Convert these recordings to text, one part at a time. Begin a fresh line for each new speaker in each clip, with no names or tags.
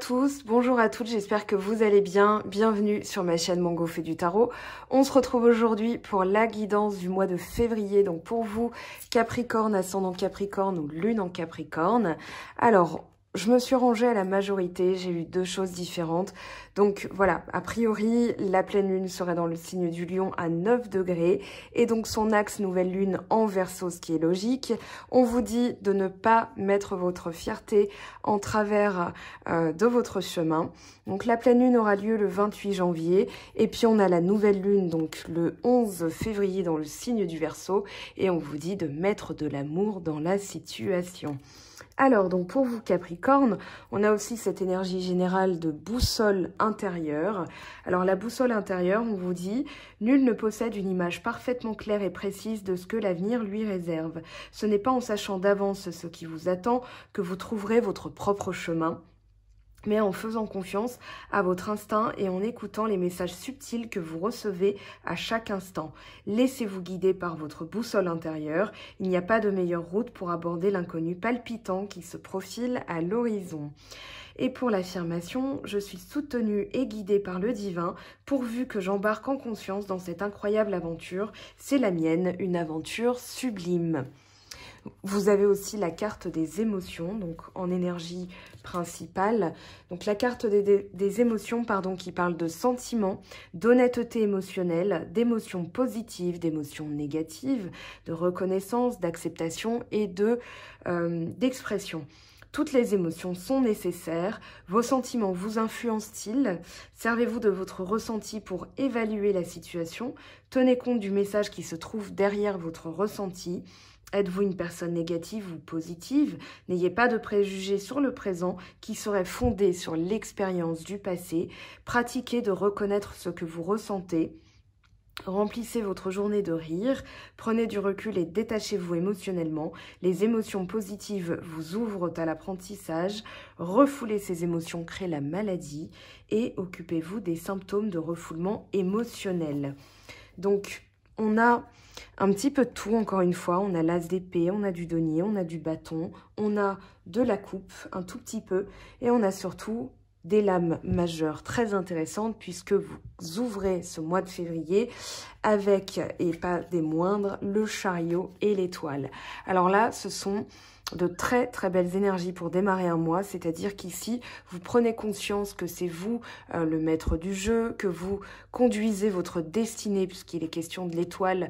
tous, bonjour à toutes, j'espère que vous allez bien. Bienvenue sur ma chaîne Mango fait du tarot. On se retrouve aujourd'hui pour la guidance du mois de février. Donc pour vous, Capricorne, ascendant Capricorne ou lune en Capricorne. Alors, je me suis rangée à la majorité, j'ai eu deux choses différentes. Donc voilà, a priori, la pleine lune serait dans le signe du Lion à 9 degrés. Et donc son axe nouvelle lune en Verseau, ce qui est logique. On vous dit de ne pas mettre votre fierté en travers de votre chemin. Donc la pleine lune aura lieu le 28 janvier. Et puis on a la nouvelle lune, donc le 11 février dans le signe du Verseau. Et on vous dit de mettre de l'amour dans la situation. Alors, donc pour vous Capricorne, on a aussi cette énergie générale de boussole intérieure. Alors la boussole intérieure, on vous dit, nul ne possède une image parfaitement claire et précise de ce que l'avenir lui réserve. Ce n'est pas en sachant d'avance ce qui vous attend que vous trouverez votre propre chemin, mais en faisant confiance à votre instinct et en écoutant les messages subtils que vous recevez à chaque instant. Laissez-vous guider par votre boussole intérieure. Il n'y a pas de meilleure route pour aborder l'inconnu palpitant qui se profile à l'horizon. Et pour l'affirmation, je suis soutenue et guidée par le divin, pourvu que j'embarque en conscience dans cette incroyable aventure. C'est la mienne, une aventure sublime. Vous avez aussi la carte des émotions, donc en énergie principale. Donc la carte des émotions, pardon, qui parle de sentiments, d'honnêteté émotionnelle, d'émotions positives, d'émotions négatives, de reconnaissance, d'acceptation et d'expression. Toutes les émotions sont nécessaires. Vos sentiments vous influencent-ils? Servez-vous de votre ressenti pour évaluer la situation. Tenez compte du message qui se trouve derrière votre ressenti. Êtes-vous une personne négative ou positive? N'ayez pas de préjugés sur le présent qui serait fondé sur l'expérience du passé. Pratiquez de reconnaître ce que vous ressentez. Remplissez votre journée de rire, prenez du recul et détachez-vous émotionnellement. Les émotions positives vous ouvrent à l'apprentissage. Refouler ces émotions crée la maladie et occupez-vous des symptômes de refoulement émotionnel. Donc, on a un petit peu de tout, encore une fois. On a l'as d'épée, on a du denier, on a du bâton, on a de la coupe, un tout petit peu. Et on a surtout des lames majeures très intéressantes puisque vous ouvrez ce mois de février avec, et pas des moindres, le chariot et l'étoile. Alors là, ce sont de très très belles énergies pour démarrer un mois, c'est-à-dire qu'ici, vous prenez conscience que c'est vous le maître du jeu, que vous conduisez votre destinée, puisqu'il est question de l'étoile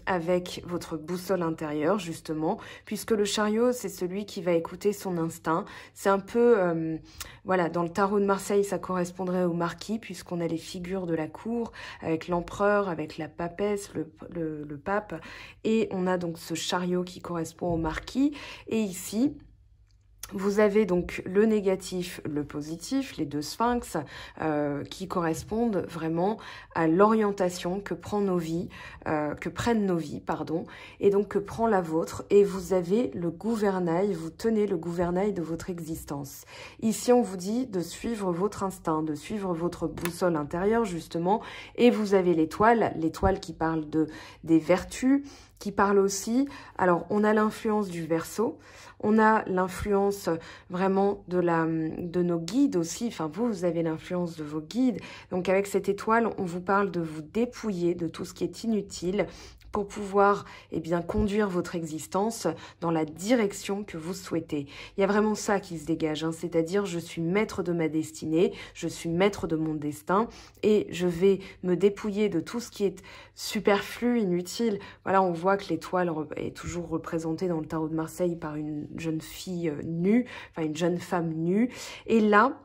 avec votre boussole intérieure, justement, puisque le chariot, c'est celui qui va écouter son instinct. C'est un peu, voilà, dans le tarot de Marseille, ça correspondrait au marquis, puisqu'on a les figures de la cour, avec l'empereur, avec la papesse, le pape, et on a donc ce chariot qui correspond au marquis. Et ici, vous avez donc le négatif, le positif, les deux sphinx qui correspondent vraiment à l'orientation que prennent nos vies, et donc que prend la vôtre. Et vous avez le gouvernail, vous tenez le gouvernail de votre existence. Ici, on vous dit de suivre votre instinct, de suivre votre boussole intérieure, justement. Et vous avez l'étoile qui parle des vertus, qui parle aussi, alors on a l'influence du Verseau, on a l'influence vraiment de nos guides aussi, enfin vous avez l'influence de vos guides, donc avec cette étoile, on vous parle de vous dépouiller de tout ce qui est inutile, pour pouvoir conduire votre existence dans la direction que vous souhaitez. Il y a vraiment ça qui se dégage, hein, c'est-à-dire je suis maître de ma destinée, je suis maître de mon destin et je vais me dépouiller de tout ce qui est superflu, inutile. Voilà, on voit que l'étoile est toujours représentée dans le tarot de Marseille par une jeune fille nue, enfin une jeune femme nue. Et là,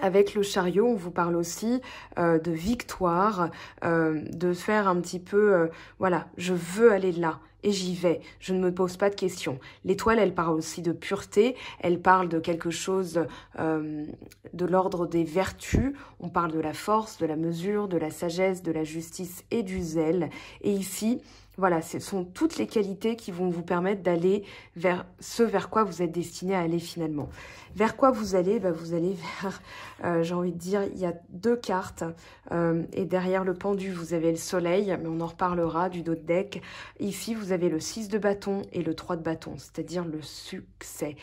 avec le chariot, on vous parle aussi de victoire, de faire un petit peu, voilà, je veux aller là et j'y vais, je ne me pose pas de questions. L'étoile, elle parle aussi de pureté, elle parle de quelque chose de l'ordre des vertus, on parle de la force, de la mesure, de la sagesse, de la justice et du zèle. Et ici, voilà, ce sont toutes les qualités qui vont vous permettre d'aller vers ce vers quoi vous êtes destiné à aller finalement. Vers quoi vous allez? Vous allez vers, j'ai envie de dire, il y a deux cartes. Et derrière le pendu, vous avez le soleil, mais on en reparlera du dos de deck. Ici, vous avez le 6 de bâton et le 3 de bâton, c'est-à-dire le succès.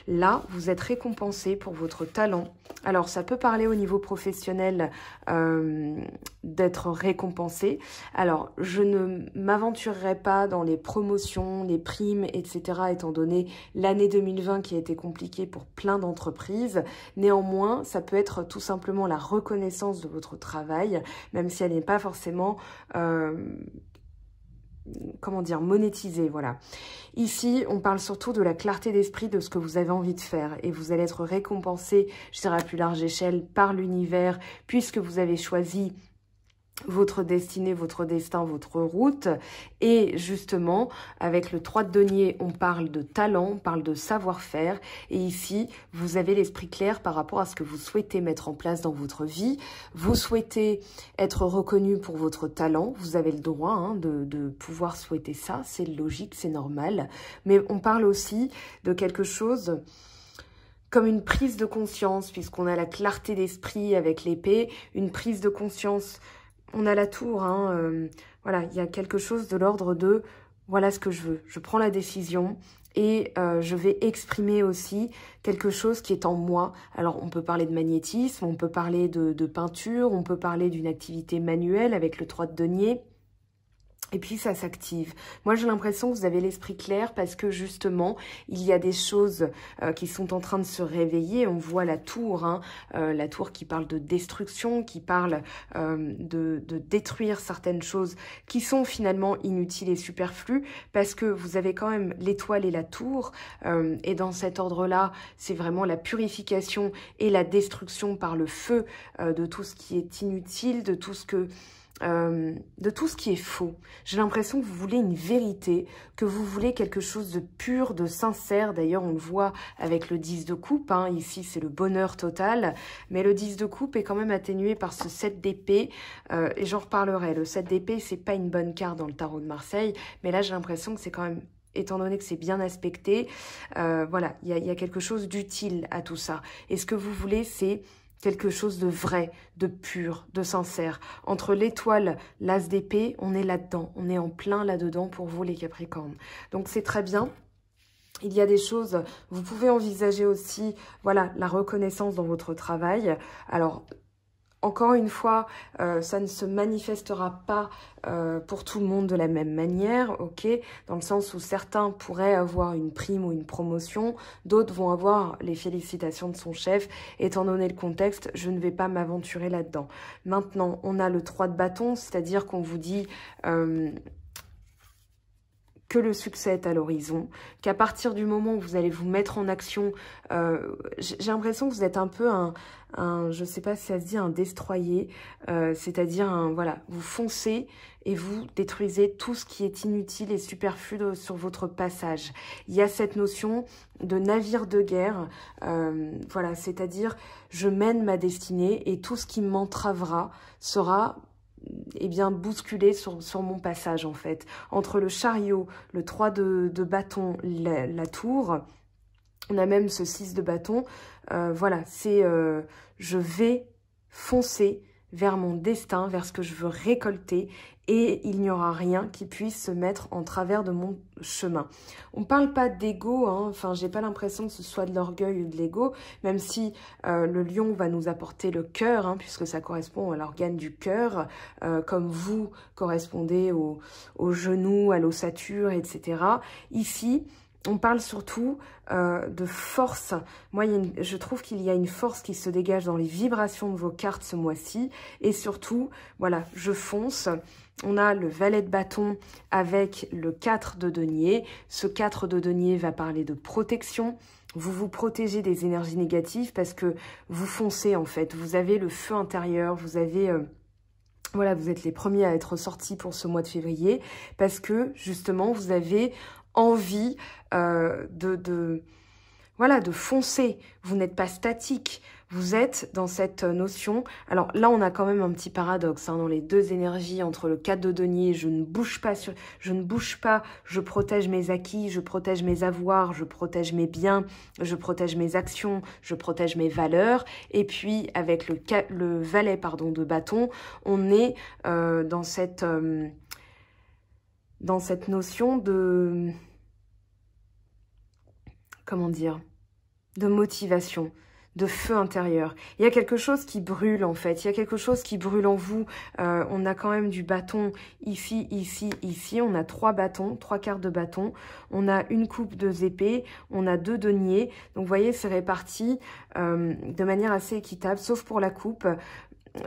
Là, vous êtes récompensé pour votre talent. Alors, ça peut parler au niveau professionnel d'être récompensé. Alors, je ne m'aventurerai pas dans les promotions, les primes, etc., étant donné l'année 2020 qui a été compliquée pour plein d'entreprises. Néanmoins, ça peut être tout simplement la reconnaissance de votre travail, même si elle n'est pas forcément... comment dire, monétisée, voilà. Ici, on parle surtout de la clarté d'esprit de ce que vous avez envie de faire et vous allez être récompensé, je dirais à plus large échelle, par l'univers, puisque vous avez choisi votre destinée, votre destin, votre route. Et justement, avec le 3 de denier, on parle de talent, on parle de savoir-faire. Et ici, vous avez l'esprit clair par rapport à ce que vous souhaitez mettre en place dans votre vie. Vous souhaitez être reconnu pour votre talent. Vous avez le droit hein, de pouvoir souhaiter ça. C'est logique, c'est normal. Mais on parle aussi de quelque chose... comme une prise de conscience, puisqu'on a la clarté d'esprit avec l'épée, une prise de conscience... On a la tour, hein, voilà, il y a quelque chose de l'ordre de « voilà ce que je veux, je prends la décision » et je vais exprimer aussi quelque chose qui est en moi. Alors, on peut parler de magnétisme, on peut parler de peinture, on peut parler d'une activité manuelle avec le 3 de denier. Et puis ça s'active. Moi j'ai l'impression que vous avez l'esprit clair parce que justement il y a des choses qui sont en train de se réveiller. On voit la tour, hein, la tour qui parle de destruction, qui parle de détruire certaines choses qui sont finalement inutiles et superflues parce que vous avez quand même l'étoile et la tour et dans cet ordre-là c'est vraiment la purification et la destruction par le feu de tout ce qui est inutile, de tout ce qui est faux. J'ai l'impression que vous voulez une vérité, que vous voulez quelque chose de pur, de sincère. D'ailleurs, on le voit avec le 10 de coupe. Hein. Ici, c'est le bonheur total. Mais le 10 de coupe est quand même atténué par ce 7 d'épée. Et j'en reparlerai. Le 7 d'épée, c'est pas une bonne carte dans le tarot de Marseille. Mais là, j'ai l'impression que c'est quand même... étant donné que c'est bien aspecté, voilà, il y a quelque chose d'utile à tout ça. Et ce que vous voulez, c'est... quelque chose de vrai, de pur, de sincère. Entre l'étoile, l'as d'épée, on est là-dedans. On est en plein là-dedans pour vous, les Capricornes. Donc, c'est très bien. Il y a des choses, vous pouvez envisager aussi, voilà, la reconnaissance dans votre travail. Alors, encore une fois, ça ne se manifestera pas pour tout le monde de la même manière, ok? Dans le sens où certains pourraient avoir une prime ou une promotion, d'autres vont avoir les félicitations de son chef. Étant donné le contexte, je ne vais pas m'aventurer là-dedans. Maintenant, on a le 3 de bâton, c'est-à-dire qu'on vous dit... que le succès est à l'horizon, qu'à partir du moment où vous allez vous mettre en action, j'ai l'impression que vous êtes un peu je sais pas si ça se dit, un destroyer, c'est-à-dire, voilà, vous foncez et vous détruisez tout ce qui est inutile et superflu sur votre passage. Il y a cette notion de navire de guerre, voilà, c'est-à-dire, je mène ma destinée et tout ce qui m'entravera sera... eh bien, bousculé sur mon passage, en fait. Entre le chariot, le 3 de bâton, la tour, on a même ce 6 de bâton. Voilà, c'est je vais foncer vers mon destin, vers ce que je veux récolter, et il n'y aura rien qui puisse se mettre en travers de mon chemin. On ne parle pas d'ego, hein. Enfin, j'ai pas l'impression que ce soit de l'orgueil ou de l'ego, même si le lion va nous apporter le cœur, hein, puisque ça correspond à l'organe du cœur, comme vous correspondez au genou, à l'ossature, etc. Ici, on parle surtout de force. Moi, je trouve qu'il y a une force qui se dégage dans les vibrations de vos cartes ce mois-ci. Et surtout, voilà, je fonce. On a le valet de bâton avec le 4 de denier. Ce 4 de denier va parler de protection. Vous vous protégez des énergies négatives parce que vous foncez en fait. Vous avez le feu intérieur, vous avez... voilà, vous êtes les premiers à être sortis pour ce mois de février parce que justement, vous avez envie voilà, de foncer. Vous n'êtes pas statique. Vous êtes dans cette notion... Alors là, on a quand même un petit paradoxe hein, dans les deux énergies entre le 4 de denier, je ne bouge pas, je protège mes acquis, je protège mes avoirs, je protège mes biens, je protège mes actions, je protège mes valeurs. Et puis, avec le valet de bâton, on est dans cette... dans cette notion de... Comment dire? De motivation, de feu intérieur. Il y a quelque chose qui brûle en fait, il y a quelque chose qui brûle en vous. On a quand même du bâton ici, ici, ici. On a 3 bâtons, 3 quarts de bâton. On a une coupe, 2 épées. On a 2 deniers. Donc vous voyez, c'est réparti de manière assez équitable, sauf pour la coupe.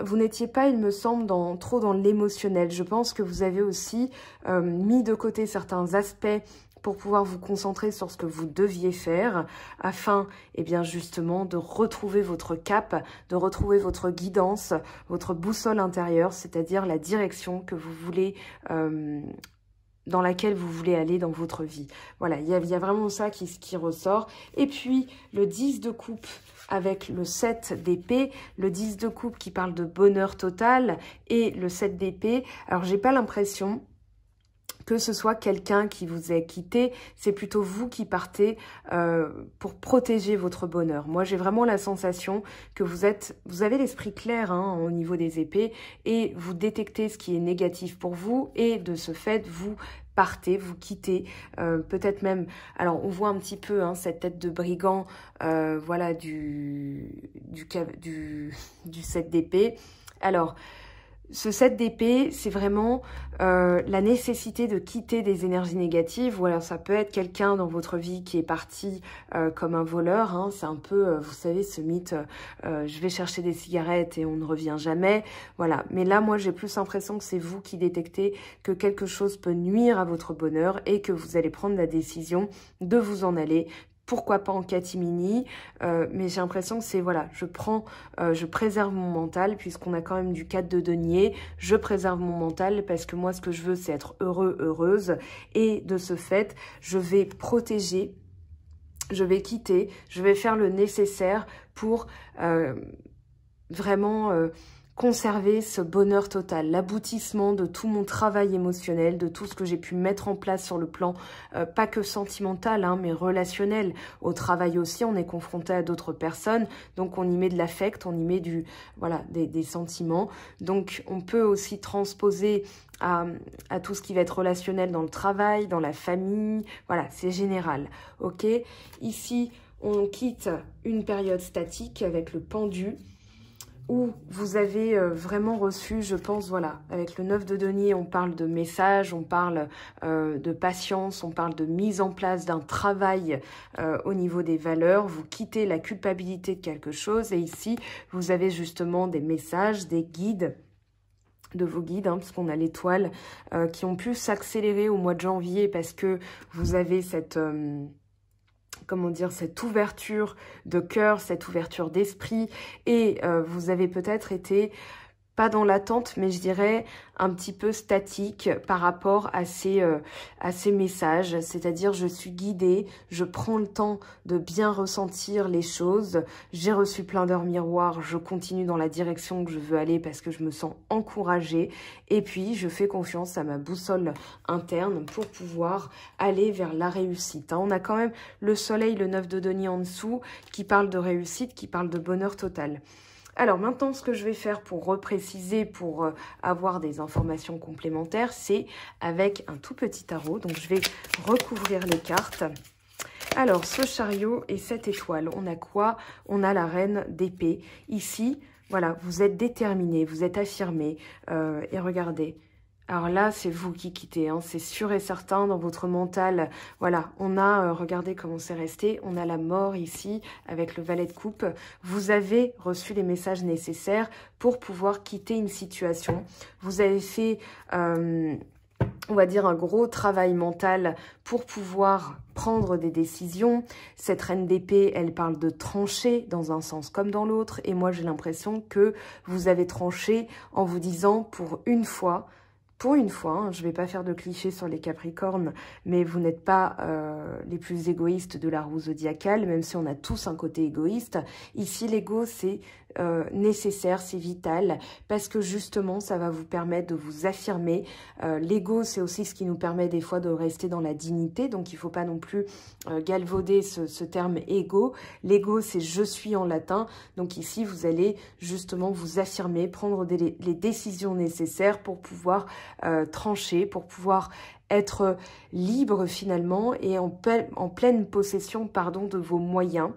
Vous n'étiez pas, il me semble, trop dans l'émotionnel. Je pense que vous avez aussi mis de côté certains aspects pour pouvoir vous concentrer sur ce que vous deviez faire, afin, eh bien, justement, de retrouver votre cap, de retrouver votre guidance, votre boussole intérieure, c'est-à-dire la direction que vous voulez, dans laquelle vous voulez aller dans votre vie. Voilà, il y a vraiment ça qui ressort. Et puis, le 10 de coupe avec le 7 d'épée, le 10 de coupe qui parle de bonheur total et le 7 d'épée. Alors, j'ai pas l'impression que ce soit quelqu'un qui vous ait quitté, c'est plutôt vous qui partez pour protéger votre bonheur. Moi, j'ai vraiment la sensation que vous avez l'esprit clair au niveau des épées et vous détectez ce qui est négatif pour vous et de ce fait, vous partez, vous quittez, peut-être même, alors on voit un petit peu cette tête de brigand, voilà, du 7 d'épée. Alors, ce 7 d'épée, c'est vraiment la nécessité de quitter des énergies négatives, ou alors ça peut être quelqu'un dans votre vie qui est parti comme un voleur, c'est un peu, vous savez, ce mythe, je vais chercher des cigarettes et on ne revient jamais, voilà. Mais là, moi, j'ai plus l'impression que c'est vous qui détectez que quelque chose peut nuire à votre bonheur et que vous allez prendre la décision de vous en aller. Pourquoi pas en catimini, mais j'ai l'impression que c'est, voilà, je préserve mon mental, puisqu'on a quand même du 4 de denier, je préserve mon mental, parce que moi, ce que je veux, c'est être heureux, heureuse, et de ce fait, je vais protéger, je vais quitter, je vais faire le nécessaire pour vraiment... conserver ce bonheur total, l'aboutissement de tout mon travail émotionnel, de tout ce que j'ai pu mettre en place sur le plan, pas que sentimental, mais relationnel. Au travail aussi, on est confronté à d'autres personnes, donc on y met de l'affect, on y met des sentiments. Donc on peut aussi transposer à tout ce qui va être relationnel dans le travail, dans la famille, voilà, c'est général, ok? Ici, on quitte une période statique avec le pendu, où vous avez vraiment reçu, je pense, voilà, avec le 9 de denier, on parle de message, on parle de patience, on parle de mise en place d'un travail au niveau des valeurs, vous quittez la culpabilité de quelque chose, et ici, vous avez justement des messages, des guides, de vos guides, puisqu'on a l'étoile, qui ont pu s'accélérer au mois de janvier, parce que vous avez cette... comment dire, cette ouverture de cœur, cette ouverture d'esprit, et vous avez peut-être été, pas dans l'attente, mais je dirais un petit peu statique par rapport à ces messages, c'est-à-dire je suis guidée, je prends le temps de bien ressentir les choses, j'ai reçu plein d'heures miroirs, je continue dans la direction que je veux aller parce que je me sens encouragée, et puis je fais confiance à ma boussole interne pour pouvoir aller vers la réussite. On a quand même le soleil, le 9 de denier en dessous, qui parle de réussite, qui parle de bonheur total. Alors maintenant, ce que je vais faire pour repréciser, pour avoir des informations complémentaires, c'est avec un tout petit tarot. Donc je vais recouvrir les cartes. Alors, ce chariot et cette étoile, on a quoi? On a la reine d'épée. Ici, voilà, vous êtes déterminé, vous êtes affirmé. Et regardez, alors là, c'est vous qui quittez, c'est sûr et certain dans votre mental. Voilà, on a, regardez comment c'est resté, on a la mort ici avec le valet de coupe. Vous avez reçu les messages nécessaires pour pouvoir quitter une situation. Vous avez fait, on va dire, un gros travail mental pour pouvoir prendre des décisions. Cette reine d'épée, elle parle de trancher dans un sens comme dans l'autre. Et moi, j'ai l'impression que vous avez tranché en vous disant pour une fois, je ne vais pas faire de clichés sur les Capricornes, mais vous n'êtes pas les plus égoïstes de la roue zodiacale, même si on a tous un côté égoïste. Ici, l'ego, c'est nécessaire, c'est vital, parce que justement, ça va vous permettre de vous affirmer. L'ego, c'est aussi ce qui nous permet des fois de rester dans la dignité, donc il ne faut pas non plus galvauder ce terme ego. L'ego, c'est « je suis » en latin, donc ici, vous allez justement vous affirmer, prendre les décisions nécessaires pour pouvoir trancher, pour pouvoir être libre finalement et en pleine possession, pardon, de vos moyens.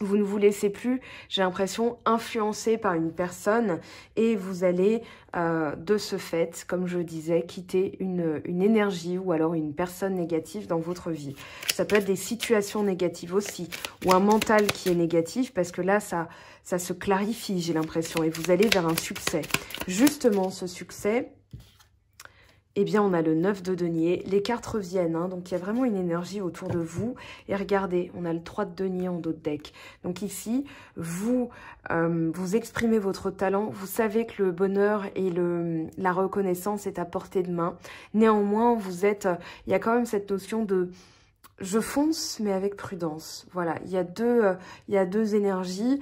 Vous ne vous laissez plus, j'ai l'impression, influencer par une personne et vous allez, de ce fait, comme je disais, quitter une énergie ou alors une personne négative dans votre vie. Ça peut être des situations négatives aussi, ou un mental qui est négatif, parce que là, ça se clarifie, j'ai l'impression, et vous allez vers un succès. Justement, ce succès... Eh bien, on a le 9 de denier. Les cartes reviennent, hein, donc il y a vraiment une énergie autour de vous. Et regardez, on a le 3 de denier en dos de deck. Donc ici, vous exprimez votre talent. Vous savez que le bonheur et la reconnaissance est à portée de main. Néanmoins, il y a quand même cette notion de... Je fonce, mais avec prudence. Voilà, il y a deux énergies.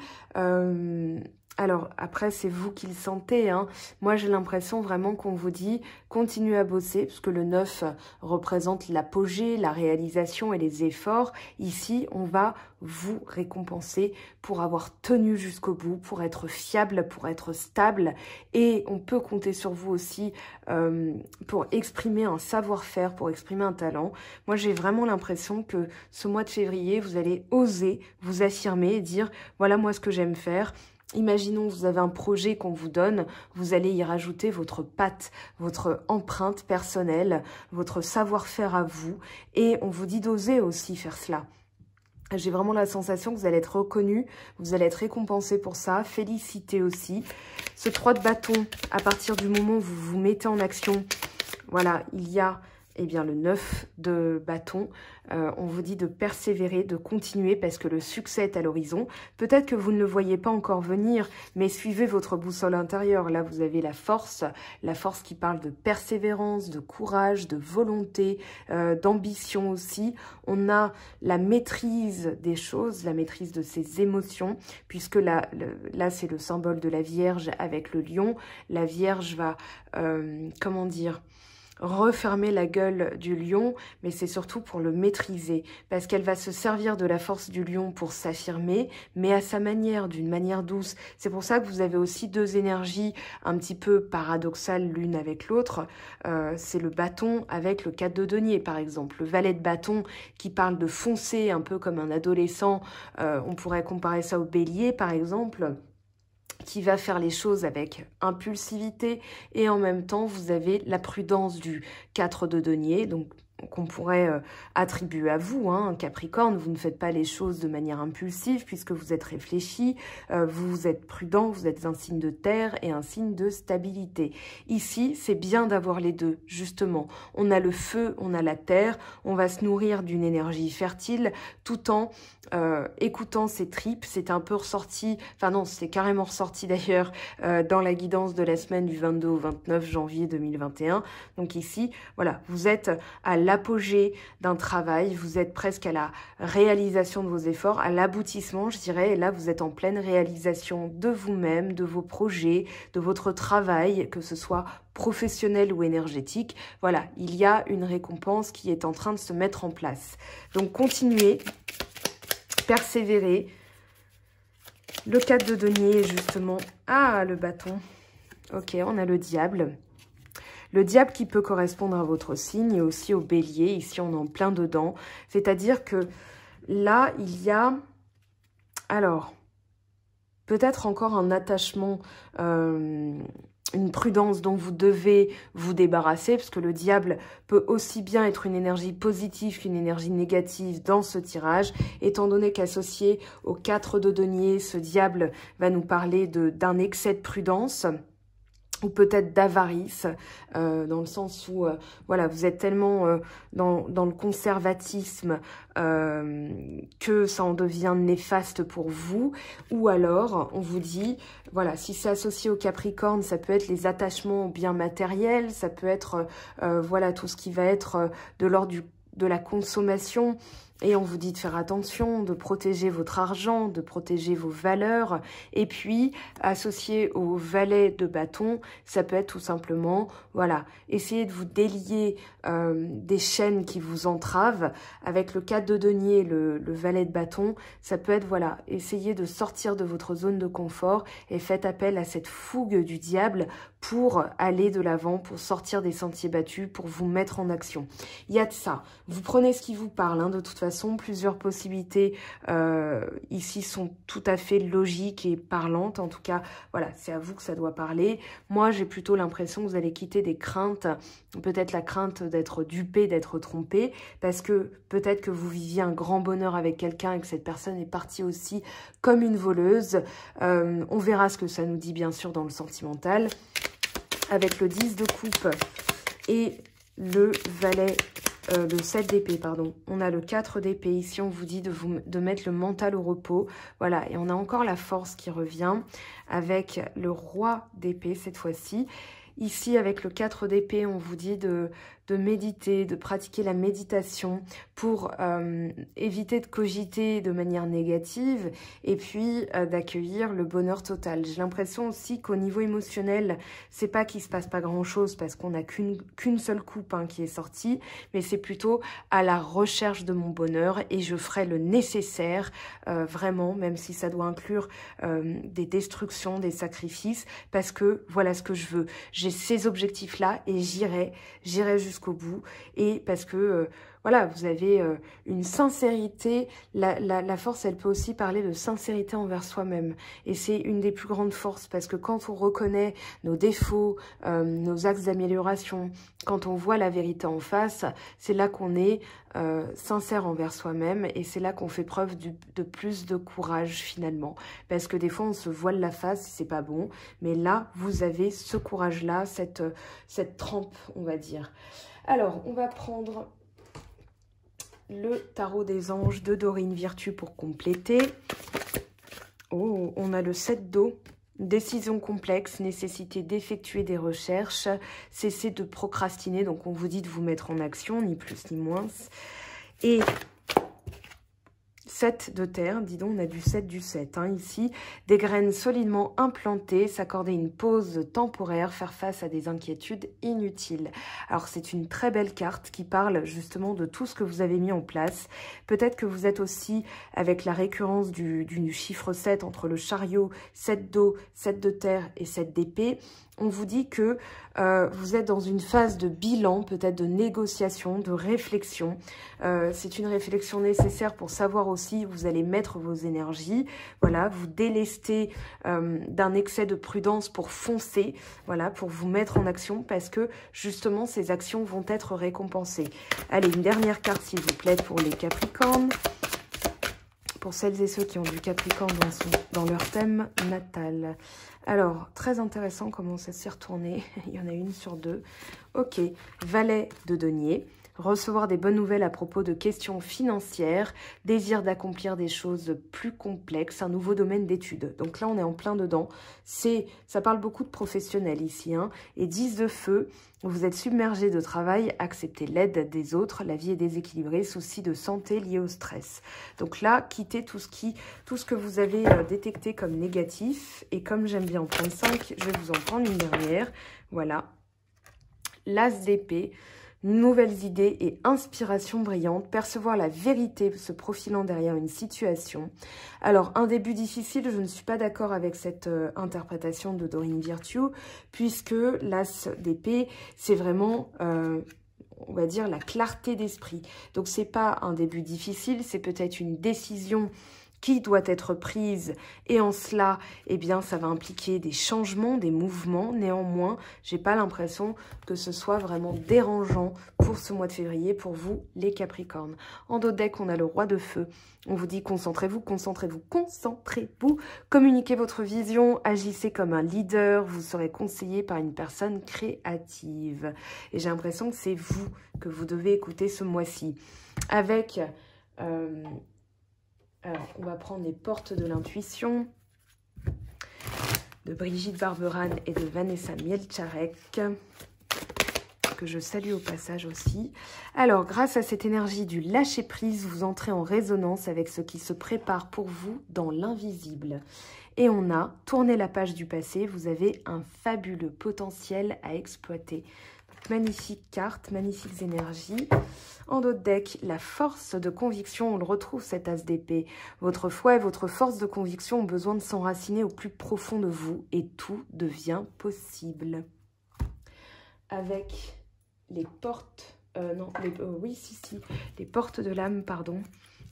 Alors, après, c'est vous qui le sentez, hein. Moi, j'ai l'impression vraiment qu'on vous dit « Continuez à bosser », parce que le 9 représente l'apogée, la réalisation et les efforts. Ici, on va vous récompenser pour avoir tenu jusqu'au bout, pour être fiable, pour être stable. Et on peut compter sur vous aussi pour exprimer un savoir-faire, pour exprimer un talent. Moi, j'ai vraiment l'impression que ce mois de février, vous allez oser vous affirmer et dire « Voilà moi ce que j'aime faire ». Imaginons, vous avez un projet qu'on vous donne, vous allez y rajouter votre patte, votre empreinte personnelle, votre savoir-faire à vous. Et on vous dit d'oser aussi faire cela. J'ai vraiment la sensation que vous allez être reconnu, vous allez être récompensé pour ça, félicité aussi. Ce 3 de bâton, à partir du moment où vous vous mettez en action, voilà, il y a... Eh bien, le 9 de bâton, on vous dit de persévérer, de continuer parce que le succès est à l'horizon. Peut-être que vous ne le voyez pas encore venir, mais suivez votre boussole intérieure. Là, vous avez la force qui parle de persévérance, de courage, de volonté, d'ambition aussi. On a la maîtrise des choses, la maîtrise de ses émotions, puisque là c'est le symbole de la Vierge avec le lion. La Vierge va, comment dire, refermer la gueule du lion, mais c'est surtout pour le maîtriser, parce qu'elle va se servir de la force du lion pour s'affirmer, mais à sa manière, d'une manière douce. C'est pour ça que vous avez aussi deux énergies un petit peu paradoxales l'une avec l'autre. C'est le bâton avec le 4 de denier, par exemple. Le valet de bâton qui parle de foncer un peu comme un adolescent, on pourrait comparer ça au bélier, par exemple, qui va faire les choses avec impulsivité, et en même temps vous avez la prudence du 4 de denier, donc qu'on pourrait attribuer à vous, hein, Capricorne. Vous ne faites pas les choses de manière impulsive puisque vous êtes réfléchi, vous êtes prudent, vous êtes un signe de terre et un signe de stabilité. Ici, c'est bien d'avoir les deux, justement. On a le feu, on a la terre, on va se nourrir d'une énergie fertile tout en écoutant ses tripes. C'est un peu ressorti, enfin non, c'est carrément ressorti d'ailleurs dans la guidance de la semaine du 22 au 29 janvier 2021. Donc ici, voilà, vous êtes à l'apogée d'un travail, vous êtes presque à la réalisation de vos efforts, à l'aboutissement, je dirais, et là vous êtes en pleine réalisation de vous-même, de vos projets, de votre travail, que ce soit professionnel ou énergétique. Voilà, il y a une récompense qui est en train de se mettre en place. Donc continuez, persévérez. Le 4 de denier, justement, le bâton. Ok, on a le diable. Le diable qui peut correspondre à votre signe et aussi au bélier. Ici, on est en plein dedans. C'est-à-dire que là, il y a... Alors, peut-être encore un attachement, une prudence dont vous devez vous débarrasser, parce que le diable peut aussi bien être une énergie positive qu'une énergie négative dans ce tirage, étant donné qu'associé au 4 de denier, ce diable va nous parler d'un excès de prudence, ou peut-être d'avarice, dans le sens où voilà, vous êtes tellement dans le conservatisme que ça en devient néfaste pour vous. Ou alors, on vous dit, voilà, si c'est associé au Capricorne, ça peut être les attachements aux biens matériels, ça peut être voilà, tout ce qui va être de l'ordre de la consommation, Et on vous dit de faire attention, de protéger votre argent, de protéger vos valeurs. Et puis, associé au valet de bâton, ça peut être tout simplement, voilà, essayer de vous délier des chaînes qui vous entravent. Avec le 4 de denier, le valet de bâton, ça peut être, voilà, essayer de sortir de votre zone de confort et faites appel à cette fougue du diable pour aller de l'avant, pour sortir des sentiers battus, pour vous mettre en action. Il y a de ça. Vous prenez ce qui vous parle, hein, de toute façon, plusieurs possibilités ici sont tout à fait logiques et parlantes. En tout cas, voilà, c'est à vous que ça doit parler. Moi, j'ai plutôt l'impression que vous allez quitter des craintes, peut-être la crainte d'être dupé, d'être trompé, parce que peut-être que vous viviez un grand bonheur avec quelqu'un et que cette personne est partie aussi comme une voleuse. On verra ce que ça nous dit, bien sûr, dans le sentimental. Avec le 10 de coupe et le valet, le 7 d'épée, pardon. On a le 4 d'épée. Ici, on vous dit de mettre le mental au repos. Voilà, et on a encore la force qui revient avec le roi d'épée cette fois-ci. Ici, avec le 4 d'épée, on vous dit de méditer, de pratiquer la méditation pour éviter de cogiter de manière négative et puis d'accueillir le bonheur total. J'ai l'impression aussi qu'au niveau émotionnel, c'est pas qu'il se passe pas grand-chose parce qu'on n'a qu'une seule coupe hein, qui est sortie, mais c'est plutôt à la recherche de mon bonheur et je ferai le nécessaire, vraiment, même si ça doit inclure des destructions, des sacrifices, parce que voilà ce que je veux. J'ai ces objectifs-là et j'irai jusqu'au bout. Et parce que, voilà, vous avez une sincérité. La force, elle peut aussi parler de sincérité envers soi-même. Et c'est une des plus grandes forces parce que quand on reconnaît nos défauts, nos axes d'amélioration, quand on voit la vérité en face, c'est là qu'on est sincère envers soi-même et c'est là qu'on fait preuve de plus de courage finalement. Parce que des fois, on se voile la face, c'est pas bon. Mais là, vous avez ce courage-là, cette trempe, on va dire. Alors, on va prendre le tarot des anges de Dorine Virtue pour compléter. Oh, on a le 7 d'eau. Décision complexe, nécessité d'effectuer des recherches, cesser de procrastiner, donc on vous dit de vous mettre en action, ni plus ni moins. Et 7 de terre, dis donc, on a du 7 du 7, hein, ici. Des graines solidement implantées, s'accorder une pause temporaire, faire face à des inquiétudes inutiles. Alors, c'est une très belle carte qui parle justement de tout ce que vous avez mis en place. Peut-être que vous êtes aussi avec la récurrence du chiffre 7 entre le chariot, 7 d'eau, 7 de terre et 7 d'épée. On vous dit que vous êtes dans une phase de bilan, peut-être de négociation, de réflexion. C'est une réflexion nécessaire pour savoir aussi où vous allez mettre vos énergies. Voilà, vous délestez d'un excès de prudence pour foncer, voilà, pour vous mettre en action parce que justement ces actions vont être récompensées. Allez, une dernière carte s'il vous plaît pour les Capricornes. Pour celles et ceux qui ont du Capricorne dans leur thème natal. Alors, très intéressant comment ça s'est retourné. Il y en a une sur deux. Ok, valet de denier. Recevoir des bonnes nouvelles à propos de questions financières. Désir d'accomplir des choses plus complexes. Un nouveau domaine d'études. Donc là, on est en plein dedans. Ça parle beaucoup de professionnels ici. Hein. Et 10 de feu. Vous êtes submergé de travail, acceptez l'aide des autres, la vie est déséquilibrée, soucis de santé liés au stress. Donc là, quittez tout ce que vous avez détecté comme négatif. Et comme j'aime bien en prendre 5, je vais vous en prendre une dernière. Voilà. L'as d'épée. Nouvelles idées et inspiration brillante, percevoir la vérité se profilant derrière une situation. Alors, un début difficile, je ne suis pas d'accord avec cette interprétation de Dorine Virtue, puisque l'as d'épée, c'est vraiment, on va dire, la clarté d'esprit. Donc, c'est pas un début difficile, c'est peut-être une décision qui doit être prise et en cela, eh bien, ça va impliquer des changements, des mouvements. Néanmoins, j'ai pas l'impression que ce soit vraiment dérangeant pour ce mois de février, pour vous, les Capricornes. En dos de deck, on a le roi de feu. On vous dit concentrez-vous, concentrez-vous, concentrez-vous. Communiquez votre vision, agissez comme un leader. Vous serez conseillé par une personne créative. Et j'ai l'impression que c'est vous que vous devez écouter ce mois-ci. Avec... alors, on va prendre les portes de l'intuition de Brigitte Barberane et de Vanessa Mielcharek. que je salue au passage aussi. Alors, grâce à cette énergie du lâcher-prise, vous entrez en résonance avec ce qui se prépare pour vous dans l'invisible. Et on a tourné la page du passé, vous avez un fabuleux potentiel à exploiter. Donc, magnifique carte, magnifiques énergies. En dos de deck, la force de conviction, on le retrouve cet as d'épée. Votre foi et votre force de conviction ont besoin de s'enraciner au plus profond de vous et tout devient possible. Avec les portes, les portes de l'âme, pardon.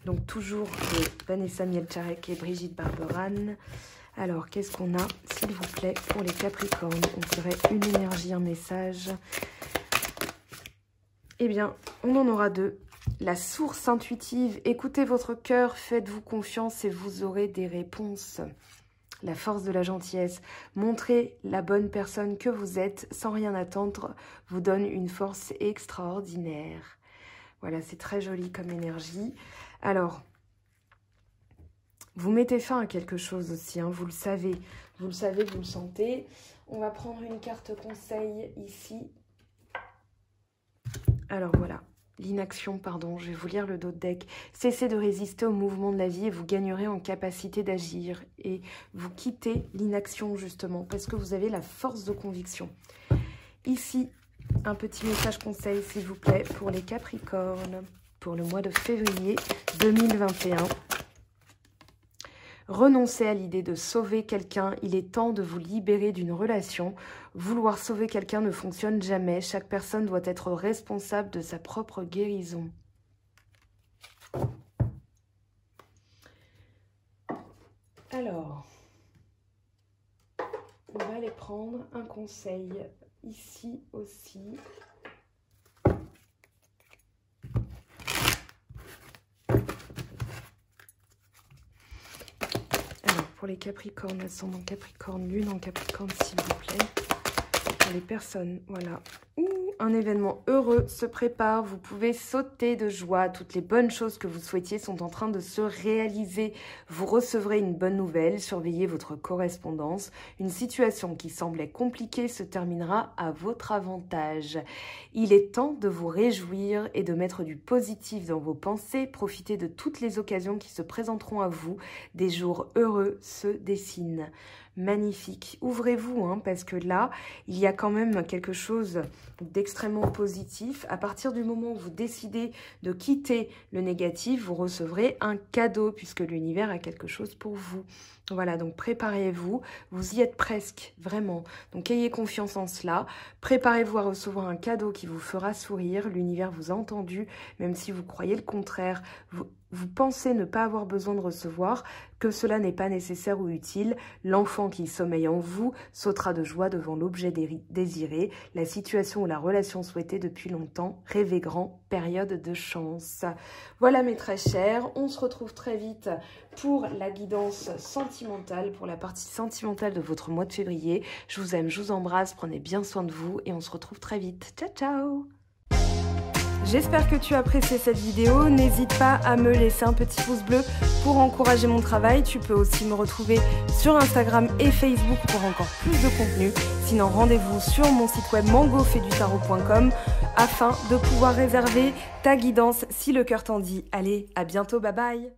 Donc toujours de Vanessa Mielczarek et Brigitte Barberan. Alors, qu'est-ce qu'on a, s'il vous plaît, pour les Capricornes? On dirait une énergie, un message. Eh bien, on en aura deux. La source intuitive, écoutez votre cœur, faites-vous confiance et vous aurez des réponses. La force de la gentillesse, montrez la bonne personne que vous êtes sans rien attendre, vous donne une force extraordinaire. Voilà, c'est très joli comme énergie. Alors, vous mettez fin à quelque chose aussi, hein, vous le savez, vous le sentez. On va prendre une carte conseil ici. Alors voilà, l'inaction, pardon, je vais vous lire le dos de deck. Cessez de résister au mouvement de la vie et vous gagnerez en capacité d'agir. Et vous quittez l'inaction justement parce que vous avez la force de conviction. Ici, un petit message conseil s'il vous plaît pour les Capricornes pour le mois de février 2021. Renoncez à l'idée de sauver quelqu'un, il est temps de vous libérer d'une relation. Vouloir sauver quelqu'un ne fonctionne jamais, chaque personne doit être responsable de sa propre guérison. Alors, on va aller prendre un conseil ici aussi. Pour les Capricornes, ascendant Capricorne, lune en Capricorne, s'il vous plaît. Pour les personnes, voilà. Un événement heureux se prépare, vous pouvez sauter de joie. Toutes les bonnes choses que vous souhaitiez sont en train de se réaliser. Vous recevrez une bonne nouvelle, surveillez votre correspondance. Une situation qui semblait compliquée se terminera à votre avantage. Il est temps de vous réjouir et de mettre du positif dans vos pensées. Profitez de toutes les occasions qui se présenteront à vous. Des jours heureux se dessinent. Magnifique. Ouvrez-vous, hein, parce que là, il y a quand même quelque chose d'extrêmement positif. À partir du moment où vous décidez de quitter le négatif, vous recevrez un cadeau, puisque l'univers a quelque chose pour vous. Voilà, donc préparez-vous. Vous y êtes presque, vraiment. Donc ayez confiance en cela. Préparez-vous à recevoir un cadeau qui vous fera sourire. L'univers vous a entendu, même si vous croyez le contraire. Vous pensez ne pas avoir besoin de recevoir, que cela n'est pas nécessaire ou utile. L'enfant qui sommeille en vous sautera de joie devant l'objet désiré, la situation ou la relation souhaitée depuis longtemps. Rêvez grand, période de chance. Voilà mes très chers, on se retrouve très vite pour la guidance sentimentale, pour la partie sentimentale de votre mois de février. Je vous aime, je vous embrasse, prenez bien soin de vous et on se retrouve très vite. Ciao, ciao! J'espère que tu as apprécié cette vidéo. N'hésite pas à me laisser un petit pouce bleu pour encourager mon travail. Tu peux aussi me retrouver sur Instagram et Facebook pour encore plus de contenu. Sinon, rendez-vous sur mon site web mangofaidutarot.com afin de pouvoir réserver ta guidance si le cœur t'en dit. Allez, à bientôt, bye bye!